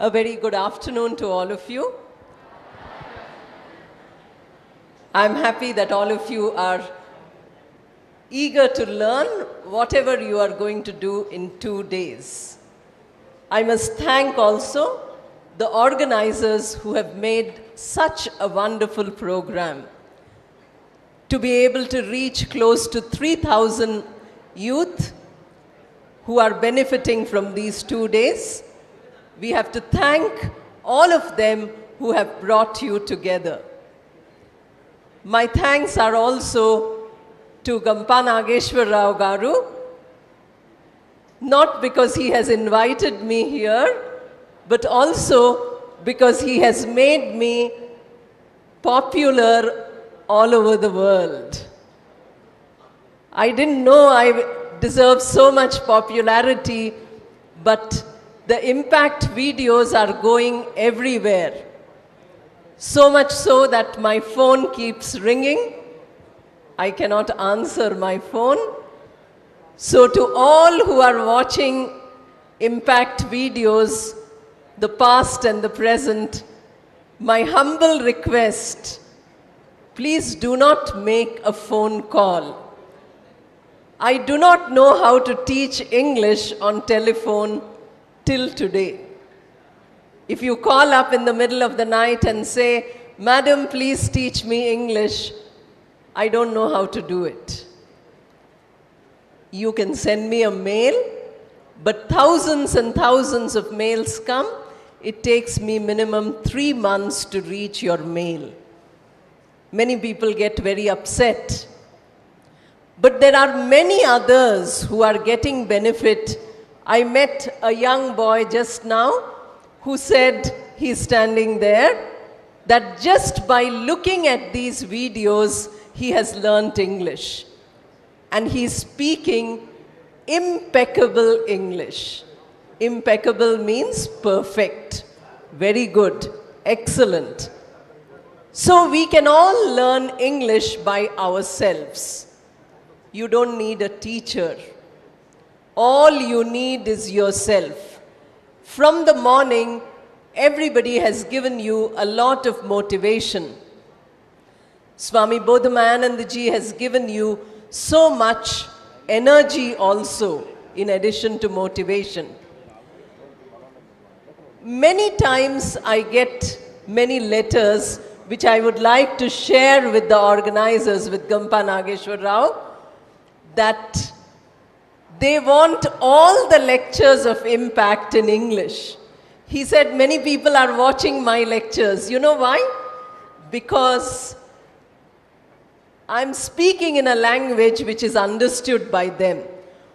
A very good afternoon to all of you. I'm happy that all of you are eager to learn whatever you are going to do in 2 days. I must thank also the organizers who have made such a wonderful program. To be able to reach close to 3,000 youth who are benefiting from these 2 days, we have to thank all of them who have brought you together. My thanks are also to Gampa Nageshwar Rao Garu, not because he has invited me here, but also because he has made me popular all over the world. I didn't know I deserved so much popularity, but the impact videos are going everywhere. So much so that my phone keeps ringing. I cannot answer my phone. So to all who are watching impact videos, the past and the present, my humble request, please do not make a phone call. I do not know how to teach English on telephone till today. If you call up in the middle of the night and say, "Madam, please teach me English," I don't know how to do it. You can send me a mail, but thousands and thousands of mails come. It takes me minimum 3 months to reach your mail. Many people get very upset. But there are many others who are getting benefit. I met a young boy just now who said, he's standing there, that just by looking at these videos, he has learnt English. And he's speaking impeccable English. Impeccable means perfect, very good, excellent. So we can all learn English by ourselves. You don't need a teacher. All you need is yourself. From the morning, everybody has given you a lot of motivation. Swami Bodhamanandaji has given you so much energy also, in addition to motivation. Many times I get many letters which I would like to share with the organizers, with Gampa Nageshwar Rao, that they want all the lectures of impact in English. He said, many people are watching my lectures. You know why? Because I'm speaking in a language which is understood by them.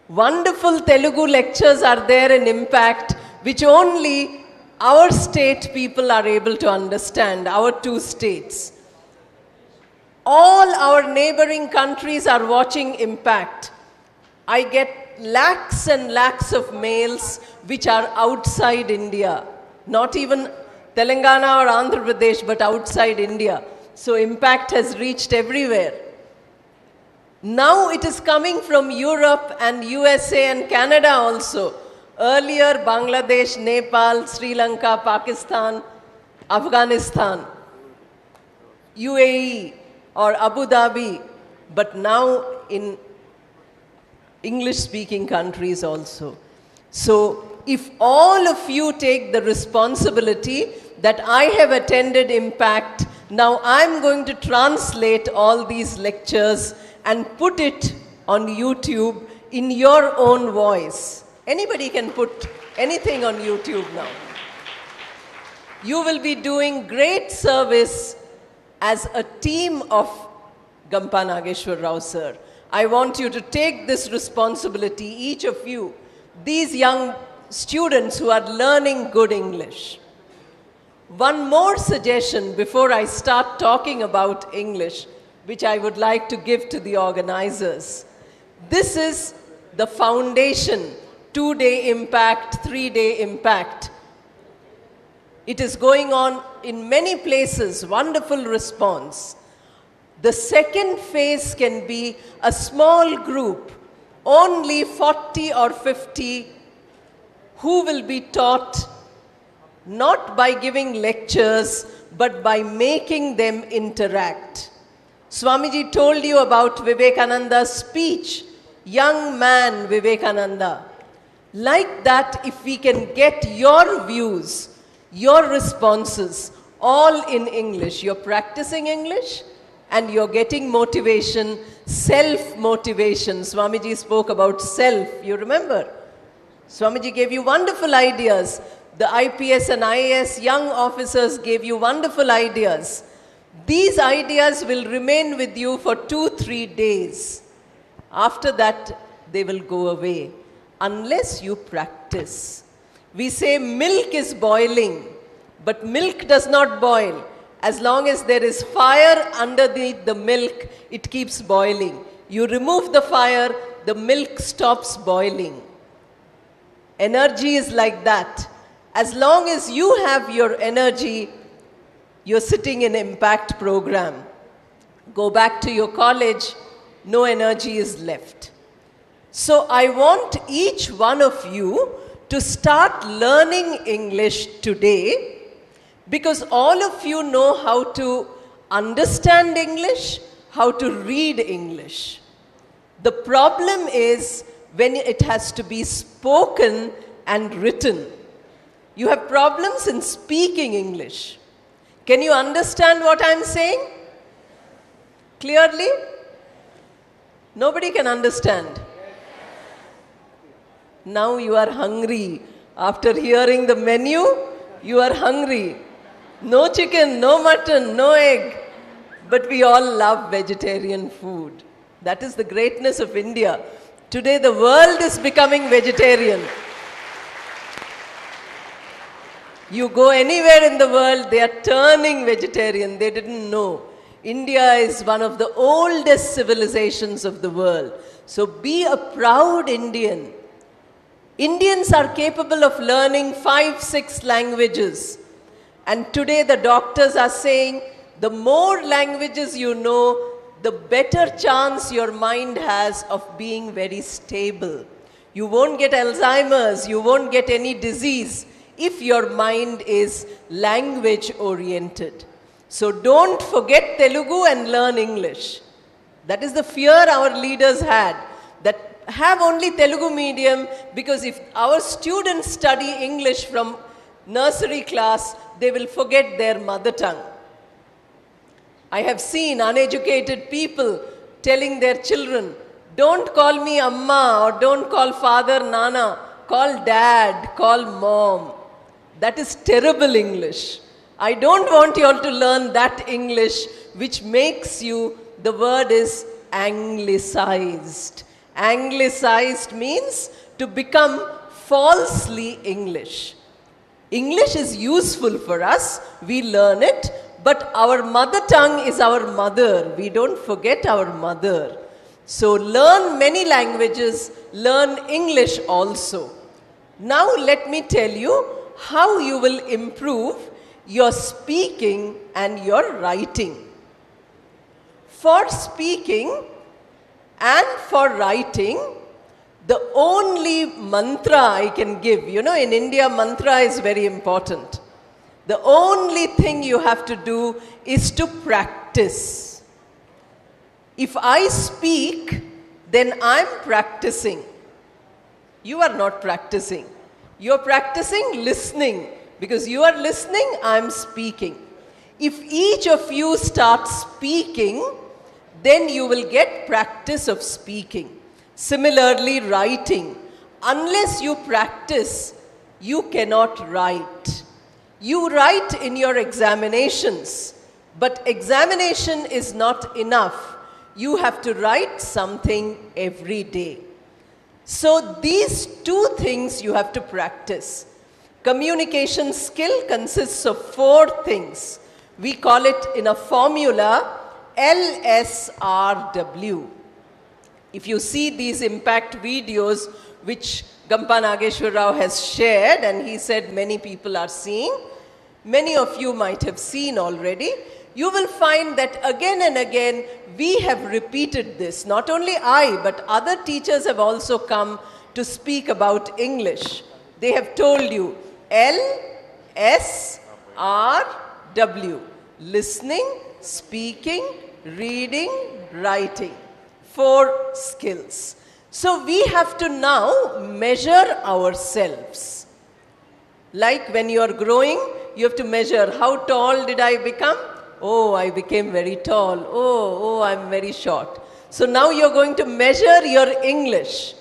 Wonderful Telugu lectures are there in impact, which only our state people are able to understand, our 2 states. All our neighboring countries are watching impact. I get lakhs and lakhs of mails which are outside India, not even Telangana or Andhra Pradesh, but outside India. So impact has reached everywhere. Now it is coming from Europe and USA and Canada also. Earlier, Bangladesh, Nepal, Sri Lanka, Pakistan, Afghanistan, UAE or Abu Dhabi, but now in English-speaking countries also. So if all of you take the responsibility that I have attended impact, now I'm going to translate all these lectures and put it on YouTube in your own voice. Anybody can put anything on YouTube now. You will be doing great service as a team of Gampa Nageshwar Rao sir. I want you to take this responsibility, each of you, these young students who are learning good English. One more suggestion before I start talking about English, which I would like to give to the organizers. This is the foundation, 2-day impact, 3-day impact. It is going on in many places, wonderful response. The second phase can be a small group, only 40 or 50, who will be taught not by giving lectures, but by making them interact. Swamiji told you about Vivekananda's speech, young man Vivekananda. Like that, if we can get your views, your responses, all in English, you're practicing English and you're getting motivation, self-motivation. Swamiji spoke about self, you remember? Swamiji gave you wonderful ideas. The IPS and IAS young officers gave you wonderful ideas. These ideas will remain with you for 2-3 days. After that, they will go away, unless you practice. We say milk is boiling, but milk does not boil. As long as there is fire underneath the milk, it keeps boiling. You remove the fire, the milk stops boiling. Energy is like that. As long as you have your energy, you're sitting in impact program. Go back to your college, no energy is left. So I want each one of you to start learning English today, because all of you know how to understand English, how to read English. The problem is when it has to be spoken and written. You have problems in speaking English. Can you understand what I'm saying? Clearly? Nobody can understand. Now you are hungry. After hearing the menu, you are hungry. No chicken, no mutton, no egg. But we all love vegetarian food. That is the greatness of India. Today the world is becoming vegetarian. You go anywhere in the world, they are turning vegetarian. They didn't know. India is one of the oldest civilizations of the world. So be a proud Indian. Indians are capable of learning 5-6 languages. And today the doctors are saying, the more languages you know, the better chance your mind has of being very stable. You won't get Alzheimer's, you won't get any disease if your mind is language oriented. So don't forget Telugu and learn English. That is the fear our leaders had, that have only Telugu medium, because if our students study English from nursery class, they will forget their mother tongue. I have seen uneducated people telling their children, don't call me Amma or don't call father Nana, call dad, call mom. That is terrible English. I don't want you all to learn that English which makes you, the word is anglicized. Anglicized means to become falsely English. English is useful for us, we learn it, but our mother tongue is our mother. We don't forget our mother. So learn many languages, learn English also. Now let me tell you how you will improve your speaking and your writing. For speaking and for writing, the only mantra I can give, you know, in India, mantra is very important. The only thing you have to do is to practice. If I speak, then I'm practicing. You are not practicing. You're practicing listening. Because you are listening, I'm speaking. If each of you start speaking, then you will get practice of speaking. Similarly, writing. Unless you practice, you cannot write. You write in your examinations, but examination is not enough. You have to write something every day. So these two things you have to practice. Communication skill consists of 4 things. We call it in a formula LSRW. If you see these impact videos which Gampa Nageshwar Rao has shared, and he said many people are seeing, many of you might have seen already, you will find that again and again we have repeated this. Not only I, but other teachers have also come to speak about English. They have told you L, SRW. Listening, speaking, reading, writing. 4 skills. So we have to now measure ourselves. Like when you are growing, you have to measure how tall did I become? Oh, I became very tall. Oh, I'm very short. So now you're going to measure your English.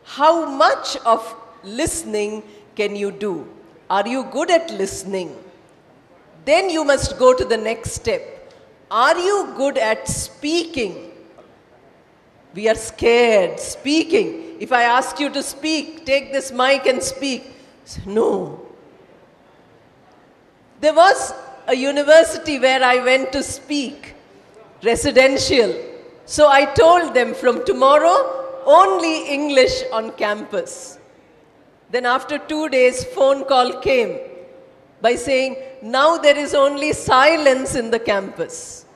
How much of listening can you do? Are you good at listening? Then you must go to the next step. Are you good at speaking? We are scared. Speaking. If I ask you to speak, take this mic and speak. No. There was a university where I went to speak, residential. So I told them from tomorrow, only English on campus. Then after 2 days, phone call came by saying, now there is only silence in the campus.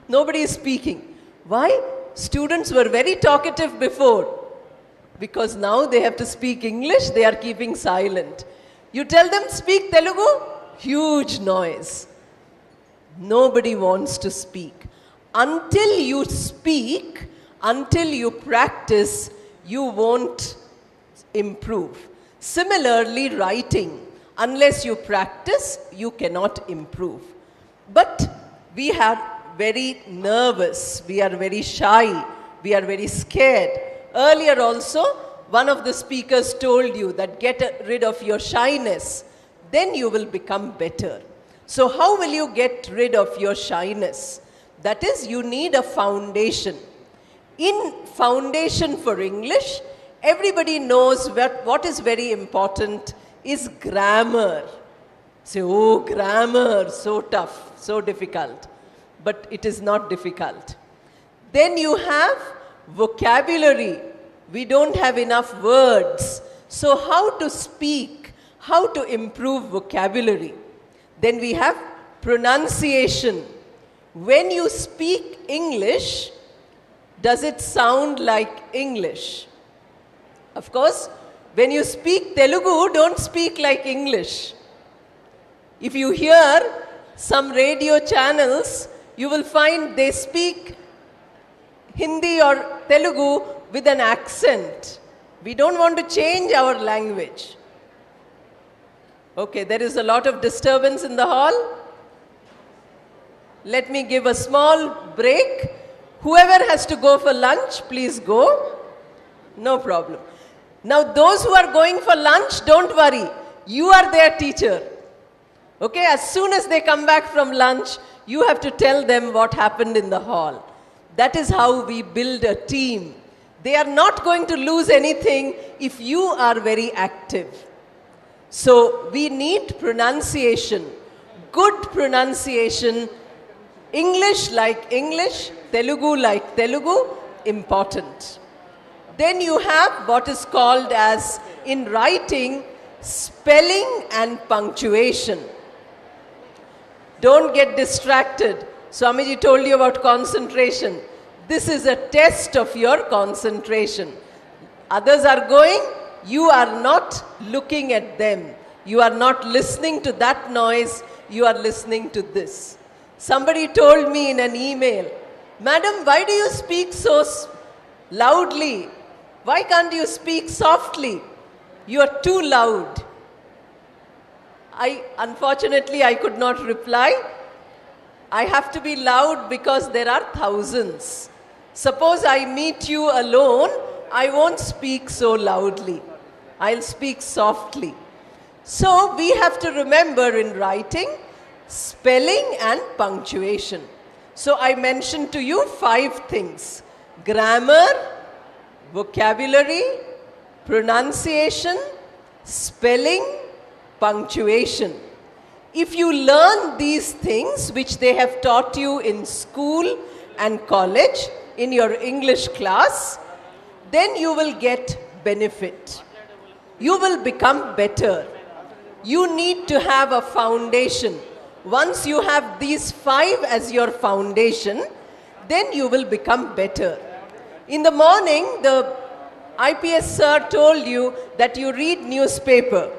Nobody is speaking. Why? Students were very talkative before. Because now they have to speak English, they are keeping silent. You tell them, speak Telugu, huge noise. Nobody wants to speak. Until you speak, until you practice, you won't improve. Similarly, writing. Unless you practice, you cannot improve. But we are very nervous, we are very shy, we are very scared. Earlier also, one of the speakers told you that get rid of your shyness, then you will become better. So how will you get rid of your shyness? That is, you need a foundation. In foundation for English, everybody knows what is very important is grammar. Say, oh, grammar, so tough, so difficult. But it is not difficult. Then you have vocabulary. We don't have enough words. So how to speak, how to improve vocabulary. Then we have pronunciation. When you speak English, does it sound like English? Of course, when you speak Telugu, don't speak like English. If you hear some radio channels, you will find they speak Hindi or Telugu with an accent. We don't want to change our language. Okay, there is a lot of disturbance in the hall. Let me give a small break. Whoever has to go for lunch, please go. No problem. Now, those who are going for lunch, don't worry. You are their teacher. Okay, as soon as they come back from lunch, you have to tell them what happened in the hall. That is how we build a team. They are not going to lose anything if you are very active. So we need pronunciation, good pronunciation, English like English, Telugu like Telugu, important. Then you have what is called as, in writing, spelling and punctuation. Don't get distracted. Swamiji told you about concentration. This is a test of your concentration. Others are going, you are not looking at them. You are not listening to that noise, you are listening to this. Somebody told me in an email, Madam, why do you speak so loudly? Why can't you speak softly? You are too loud. Unfortunately, I could not reply. I have to be loud because there are thousands. Suppose I meet you alone, I won't speak so loudly. I'll speak softly. So we have to remember in writing, spelling and punctuation. So I mentioned to you 5 things. Grammar, vocabulary, pronunciation, spelling, punctuation. If you learn these things which they have taught you in school and college, in your English class, then you will get benefit. You will become better. You need to have a foundation. Once you have these 5 as your foundation, then you will become better. In the morning, the IPS sir told you that you read newspaper.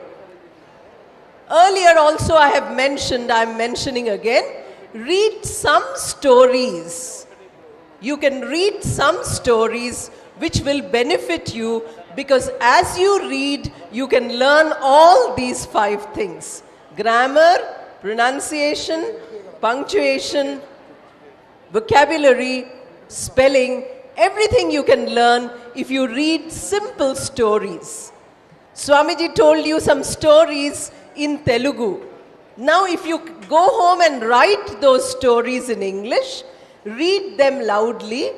Earlier also I have mentioned, I'm mentioning again, read some stories. You can read some stories which will benefit you, because as you read, you can learn all these 5 things. Grammar, pronunciation, punctuation, vocabulary, spelling, everything you can learn if you read simple stories. Swamiji told you some stories in Telugu. Now if you go home and write those stories in English, read them loudly,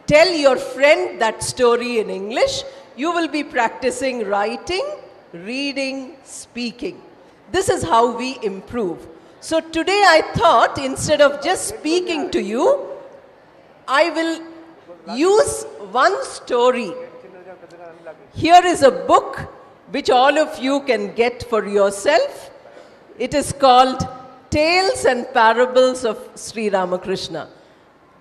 tell your friend that story in English, you will be practicing writing, reading, speaking. This is how we improve. So today I thought, instead of just speaking to you, I will use one story. Here is a book which all of you can get for yourself. It is called Tales and Parables of Sri Ramakrishna.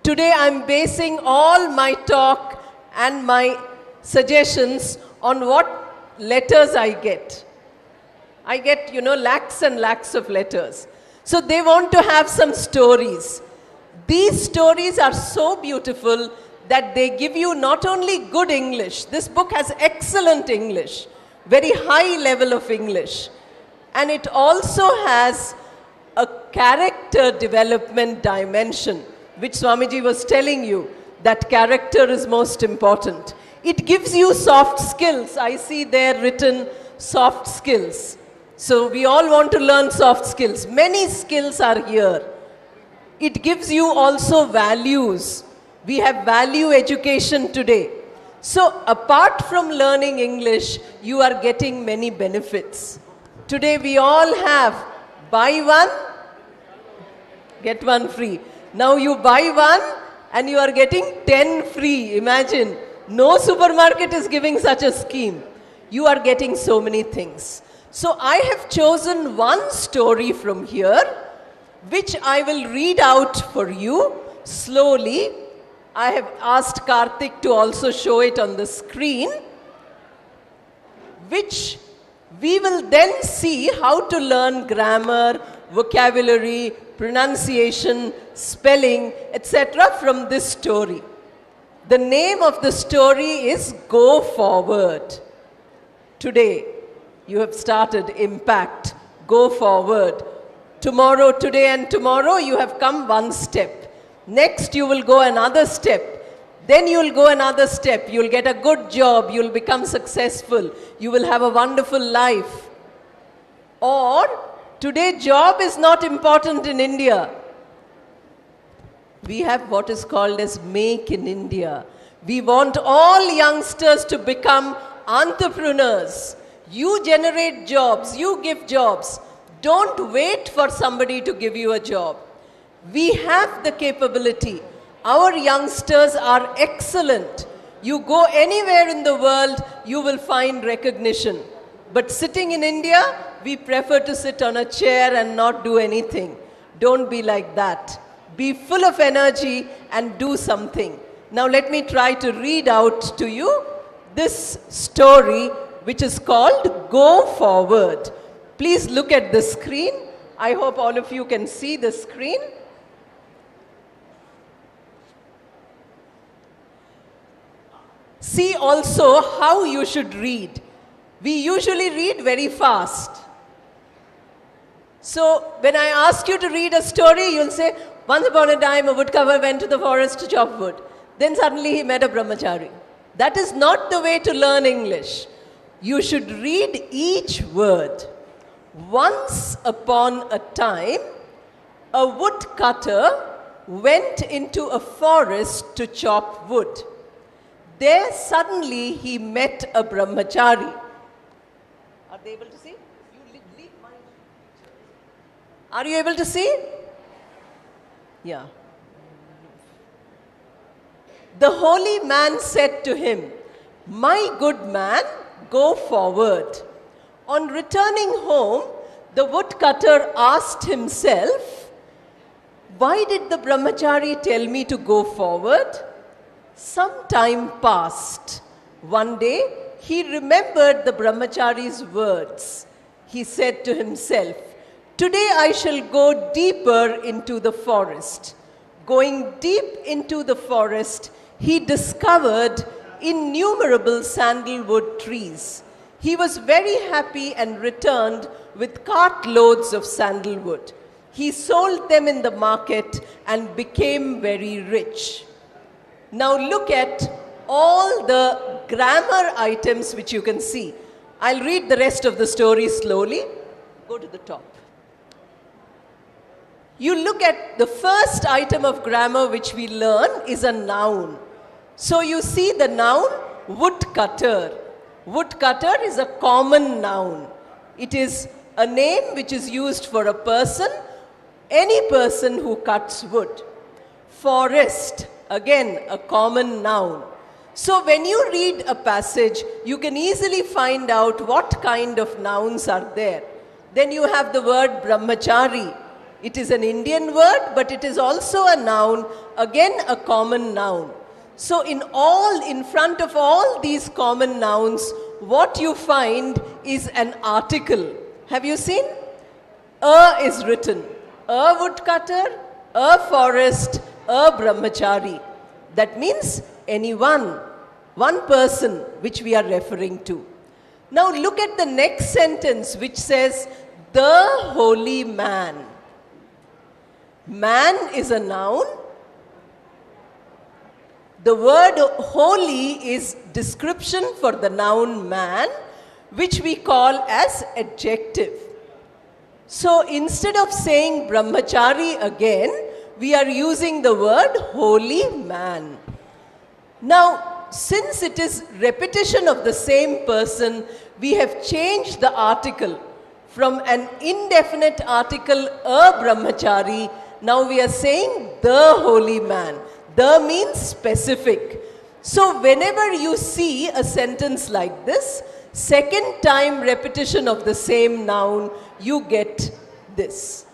Today I am basing all my talk and my suggestions on what letters I get. I get, lakhs and lakhs of letters. So they want to have some stories. These stories are so beautiful that they give you not only good English. This book has excellent English, very high level of English. And it also has a character development dimension, which Swamiji was telling you, that character is most important. It gives you soft skills. I see there written soft skills. So we all want to learn soft skills. Many skills are here. It gives you also values. We have value education today. So apart from learning English, you are getting many benefits. Today we all have buy one, get one free. Now you buy one and you are getting 10 free. Imagine, no supermarket is giving such a scheme. You are getting so many things. So I have chosen one story from here, which I will read out for you slowly. I have asked Karthik to also show it on the screen, which we will then see how to learn grammar, vocabulary, pronunciation, spelling, etc. from this story. The name of the story is Go Forward. Today, you have started Impact. Go forward. Tomorrow, today and tomorrow, you have come one step. Next, you will go another step. Then you will go another step. You will get a good job. You will become successful. You will have a wonderful life. Or, today job is not important in India. We have what is called as Make in India. We want all youngsters to become entrepreneurs. You generate jobs. You give jobs. Don't wait for somebody to give you a job. We have the capability. Our youngsters are excellent. You go anywhere in the world, you will find recognition. But sitting in India, we prefer to sit on a chair and not do anything. Don't be like that. Be full of energy and do something. Now let me try to read out to you this story, which is called Go Forward. Please look at the screen. I hope all of you can see the screen. See also how you should read. We usually read very fast. So when I ask you to read a story, you'll say, once upon a time a woodcutter went to the forest to chop wood. Then suddenly he met a brahmachari. That is not the way to learn English. You should read each word. Once upon a time, a woodcutter went into a forest to chop wood. There suddenly he met a brahmachari. Are they able to see? Are you able to see? Yeah. The holy man said to him, "My good man, go forward." On returning home, the woodcutter asked himself, "Why did the brahmachari tell me to go forward?" Some time passed. One day, he remembered the brahmachari's words. he said to himself, "Today I shall go deeper into the forest." Going deep into the forest, he discovered innumerable sandalwood trees. He was very happy and returned with cartloads of sandalwood. He sold them in the market and became very rich. Now look at all the grammar items which you can see. I'll read the rest of the story slowly. Go to the top. You look at the first item of grammar which we learn is a noun. So you see the noun woodcutter. Woodcutter is a common noun. It is a name which is used for a person, any person who cuts wood. Forest, again a common noun. So when you read a passage, you can easily find out what kind of nouns are there. Then you have the word brahmachari. It is an Indian word, but it is also a noun, again a common noun. So in front of all these common nouns, what you find is an article. Have you seen? A is written. A woodcutter, a forest, a brahmachari. That means anyone, one person which we are referring to. Now look at the next sentence which says, the holy man. Man is a noun. The word holy is description for the noun man, which we call as adjective. So instead of saying brahmachari again, we are using the word holy man. Now, since it is repetition of the same person, we have changed the article from an indefinite article, a brahmachari. Now we are saying the holy man. The means specific. So whenever you see a sentence like this, second time repetition of the same noun, you get this.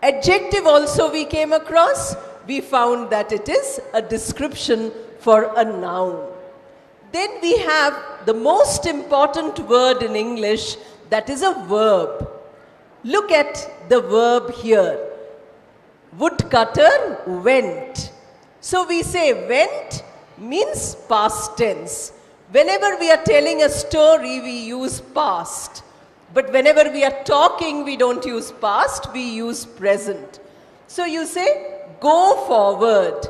Adjective also we came across. We found that it is a description for a noun. Then we have the most important word in English, that is a verb. Look at the verb here. Woodcutter went. So we say went means past tense. Whenever we are telling a story, we use past. But whenever we are talking, we don't use past, we use present. So you say go forward.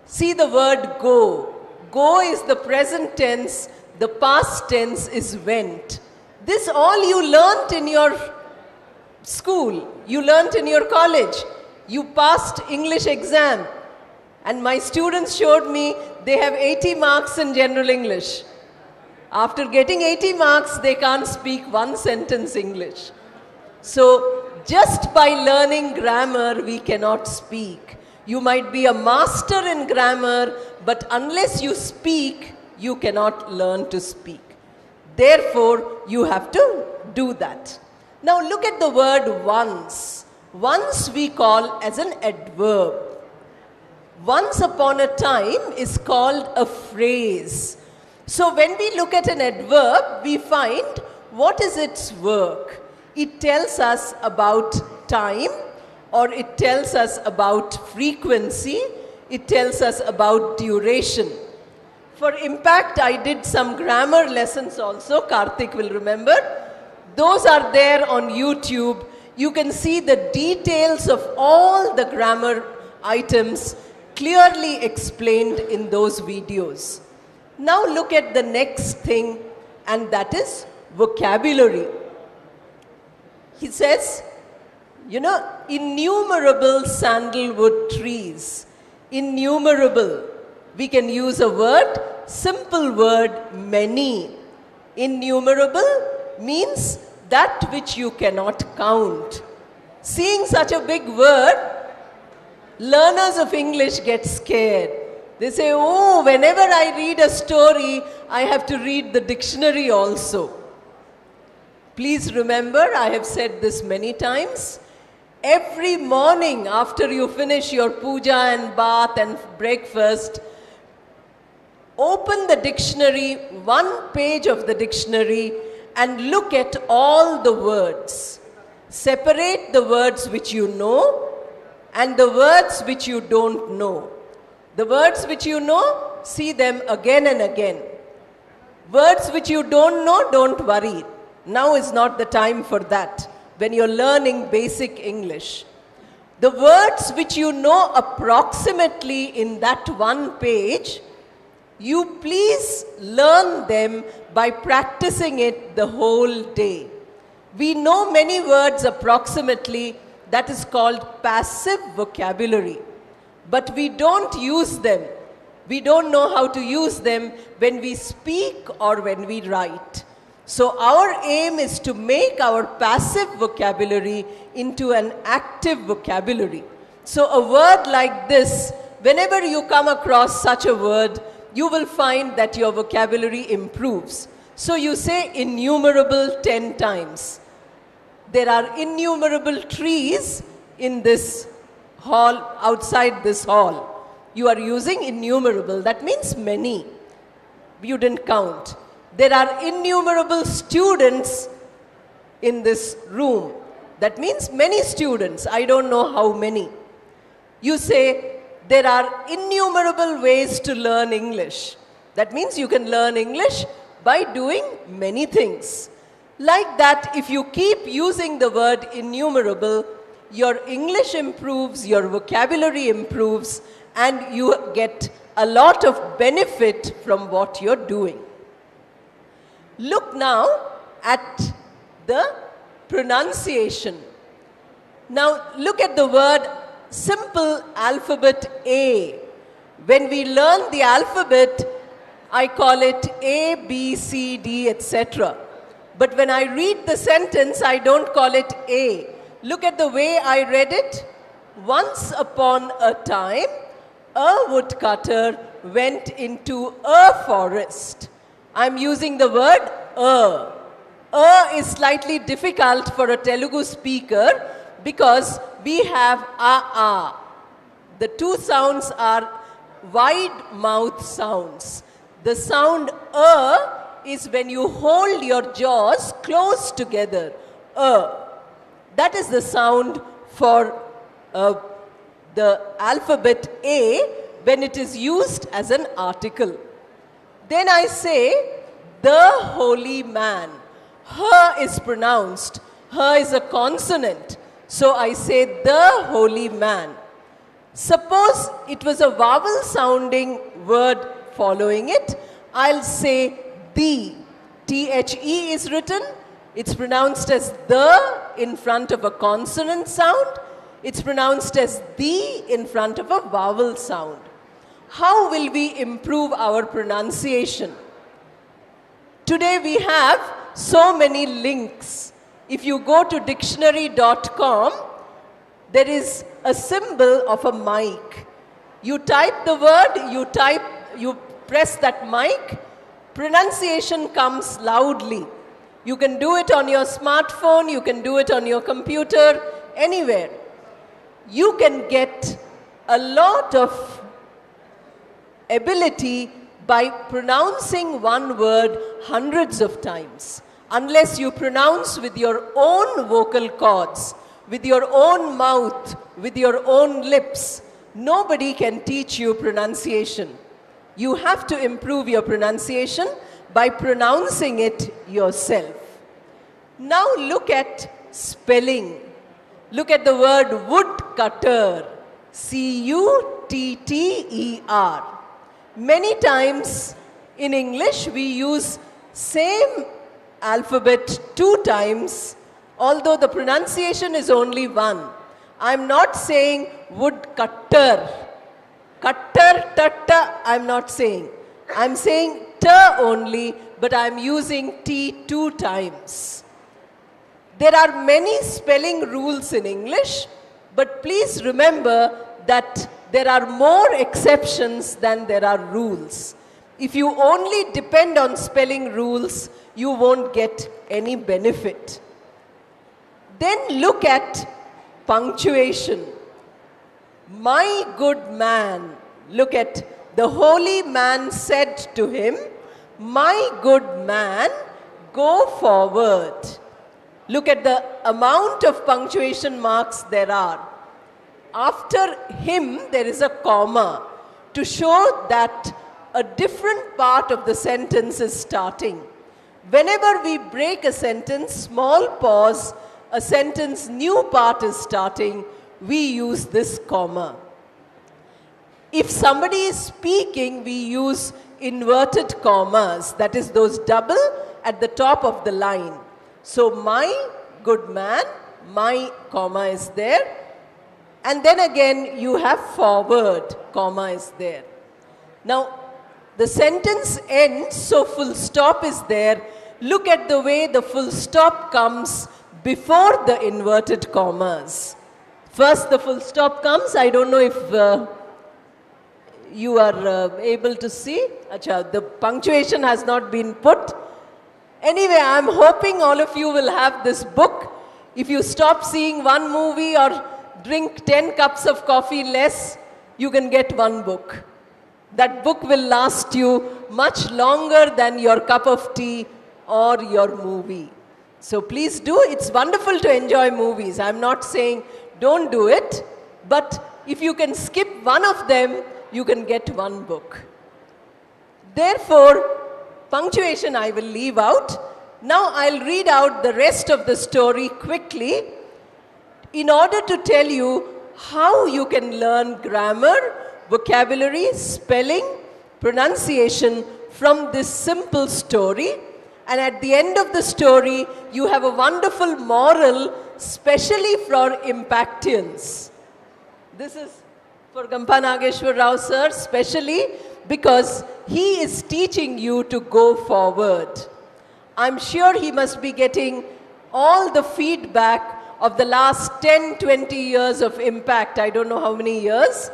See the word go. Go is the present tense, the past tense is went. This all you learnt in your school, you learnt in your college. You passed English exam. And my students showed me they have 80 marks in general English. After getting 80 marks, they can't speak one sentence English. So just by learning grammar, we cannot speak. You might be a master in grammar, but unless you speak, you cannot learn to speak. Therefore, you have to do that. Now look at the word once. Once we call as an adverb. Once upon a time is called a phrase. So when we look at an adverb, we find what is its work. It tells us about time, or it tells us about frequency, it tells us about duration. For impact, I did some grammar lessons also, Karthik will remember. Those are there on YouTube. You can see the details of all the grammar items clearly explained in those videos. Now look at the next thing, and that is vocabulary. He says, innumerable sandalwood trees. Innumerable. We can use a word, simple word, many. Innumerable means that which you cannot count. Seeing such a big word, learners of English get scared. They say, oh, whenever I read a story, I have to read the dictionary also. Please remember, I have said this many times, every morning after you finish your puja and bath and breakfast, open the dictionary, one page of the dictionary, and look at all the words. Separate the words which you know and the words which you don't know. The words which you know, see them again and again. Words which you don't know, don't worry. Now is not the time for that when you're learning basic English. The words which you know approximately in that one page, you please learn them by practicing it the whole day. We know many words approximately, that is called passive vocabulary. But we don't use them. We don't know how to use them when we speak or when we write. So our aim is to make our passive vocabulary into an active vocabulary. So a word like this, whenever you come across such a word, you will find that your vocabulary improves. So you say innumerable 10 times. There are innumerable trees in this hall, outside this hall. You are using innumerable, that means many. You didn't count. There are innumerable students in this room. That means many students. I don't know how many. You say, there are innumerable ways to learn English. That means you can learn English by doing many things. Like that, if you keep using the word innumerable, your English improves, your vocabulary improves, and you get a lot of benefit from what you're doing. Look now at the pronunciation. Now look at the word simple alphabet A. When we learn the alphabet, I call it A, B, C, D, etc. But when I read the sentence, I don't call it A. Look at the way I read it. Once upon a time, a woodcutter went into a forest. I'm using the word a. A is slightly difficult for a Telugu speaker because we have a. The two sounds are wide mouth sounds. The sound a is when you hold your jaws close together. That is the sound for the alphabet A when it is used as an article. Then I say, the holy man. H is pronounced. H is a consonant. So I say, the holy man. Suppose it was a vowel sounding word following it, I'll say the. The is written. It's pronounced as the in front of a consonant sound. It's pronounced as the in front of a vowel sound. How will we improve our pronunciation? Today we have so many links. If you go to dictionary.com, there is a symbol of a mic. You type the word, you press that mic, pronunciation comes loudly. You can do it on your smartphone, you can do it on your computer, anywhere. You can get a lot of ability by pronouncing one word hundreds of times. Unless you pronounce with your own vocal cords, with your own mouth, with your own lips, nobody can teach you pronunciation. You have to improve your pronunciation by pronouncing it yourself. Now look at spelling. Look at the word woodcutter. C-U-T-T-E-R. Many times in English we use same alphabet 2 times, although the pronunciation is only one. I'm not saying woodcutter. Cutter, tatta, I'm not saying. I'm saying ta only, but I'm using T 2 times. There are many spelling rules in English, but please remember that there are more exceptions than there are rules. If you only depend on spelling rules, you won't get any benefit. Then look at punctuation. My good man. Look at the holy man said to him, my good man, go forward. Look at the amount of punctuation marks there are. After him, there is a comma to show that a different part of the sentence is starting. Whenever we break a sentence, small pause, a sentence new part is starting, we use this comma. If somebody is speaking, we use inverted commas, that is those double at the top of the line. So my good man, my comma is there. And then again you have forward, comma is there. Now the sentence ends, so full stop is there. Look at the way the full stop comes before the inverted commas. First the full stop comes. I don't know if you are able to see. Achha, the punctuation has not been put. Anyway, I'm hoping all of you will have this book. If you stop seeing one movie or drink 10 cups of coffee less, you can get one book. That book will last you much longer than your cup of tea or your movie. So please do. It's wonderful to enjoy movies. I'm not saying don't do it, but if you can skip one of them, you can get one book. Therefore, punctuation I will leave out. Now I'll read out the rest of the story quickly in order to tell you how you can learn grammar, vocabulary, spelling, pronunciation from this simple story. And at the end of the story, you have a wonderful moral, specially for Impactians. This is for Gampa Nageshwar Rao sir, specially because he is teaching you to go forward. I'm sure he must be getting all the feedback of the last 10, 20 years of impact, I don't know how many years,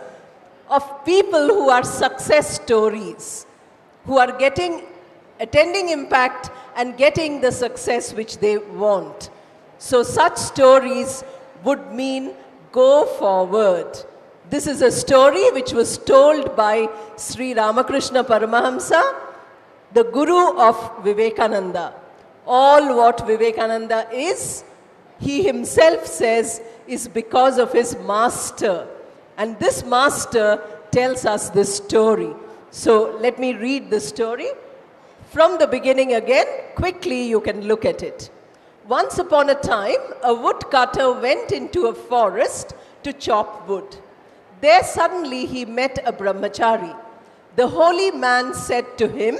of people who are success stories, who are attending impact and getting the success which they want. So such stories would mean go forward. This is a story which was told by Sri Ramakrishna Paramahamsa, the guru of Vivekananda. All what Vivekananda is, he himself says, is because of his master. And this master tells us this story. So let me read the story. From the beginning again, quickly you can look at it. Once upon a time, a woodcutter went into a forest to chop wood. There suddenly he met a brahmachari. The holy man said to him,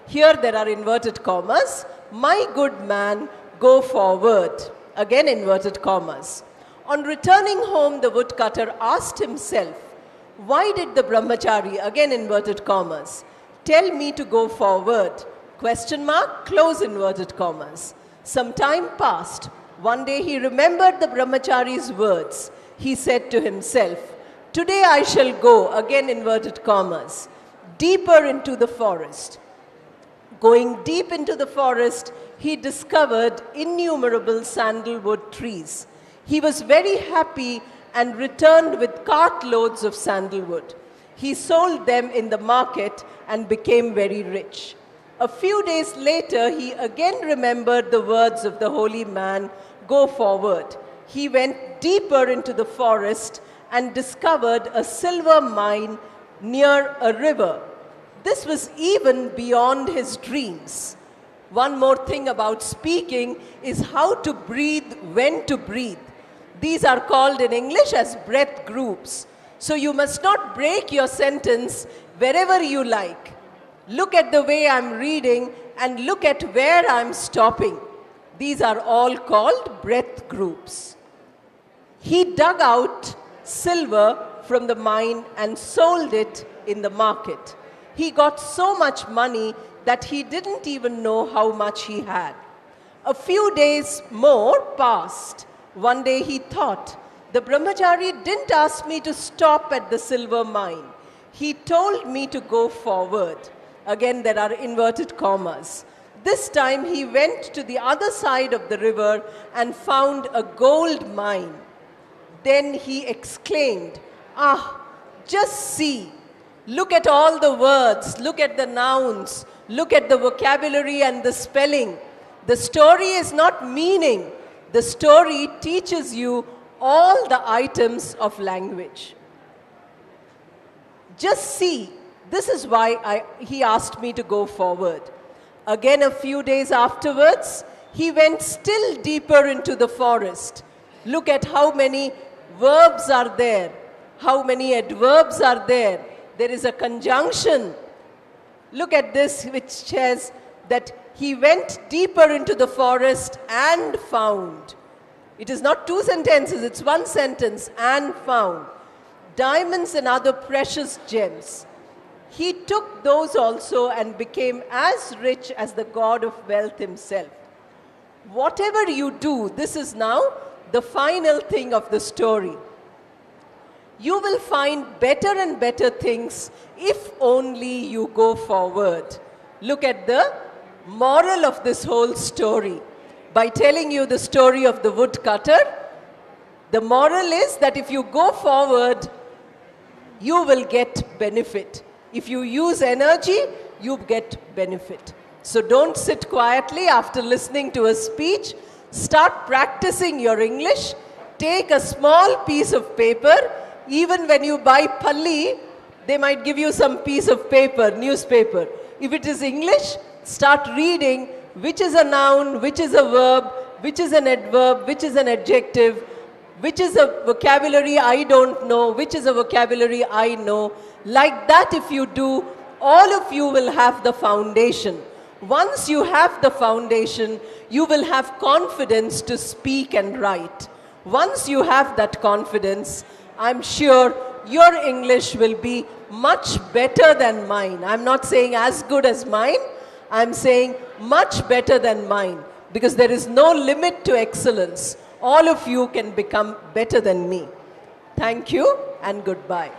here there are inverted commas, my good man, go forward. Again inverted commas. On returning home, the woodcutter asked himself, why did the brahmachari, again inverted commas, tell me to go forward? Question mark, close inverted commas. Some time passed. One day he remembered the brahmachari's words. He said to himself, today I shall go, again inverted commas, deeper into the forest. Going deep into the forest, he discovered innumerable sandalwood trees. He was very happy and returned with cartloads of sandalwood. He sold them in the market and became very rich. A few days later, he again remembered the words of the holy man, go forward. He went deeper into the forest and discovered a silver mine near a river. This was even beyond his dreams. One more thing about speaking is how to breathe, when to breathe. These are called in English as breath groups. So you must not break your sentence wherever you like. Look at the way I'm reading and look at where I'm stopping. These are all called breath groups. He dug out silver from the mine and sold it in the market. He got so much money that he didn't even know how much he had. A few days more passed. One day he thought, the brahmachari didn't ask me to stop at the silver mine. He told me to go forward. Again, there are inverted commas. This time he went to the other side of the river and found a gold mine. Then he exclaimed, just see. Look at all the words, look at the nouns, look at the vocabulary and the spelling. The story is not meaning. The story teaches you all the items of language. Just see, this is why he asked me to go forward. Again, a few days afterwards, he went still deeper into the forest. Look at how many verbs are there, how many adverbs are there. There is a conjunction. Look at this, which says that he went deeper into the forest and found. It is not two sentences, it's one sentence, and found diamonds and other precious gems. He took those also and became as rich as the God of wealth himself. Whatever you do, this is now the final thing of the story. You will find better and better things if only you go forward. Look at the moral of this whole story. By telling you the story of the woodcutter, the moral is that if you go forward, you will get benefit. If you use energy, you get benefit. So don't sit quietly after listening to a speech. Start practicing your English. Take a small piece of paper. Even when you buy palli, they might give you some piece of paper, newspaper. If it is English, start reading which is a noun, which is a verb, which is an adverb, which is an adjective, which is a vocabulary I don't know, which is a vocabulary I know. Like that, if you do, all of you will have the foundation. Once you have the foundation, you will have confidence to speak and write. Once you have that confidence, I'm sure your English will be much better than mine. I'm not saying as good as mine, I'm saying much better than mine, because there is no limit to excellence. All of you can become better than me. Thank you and goodbye.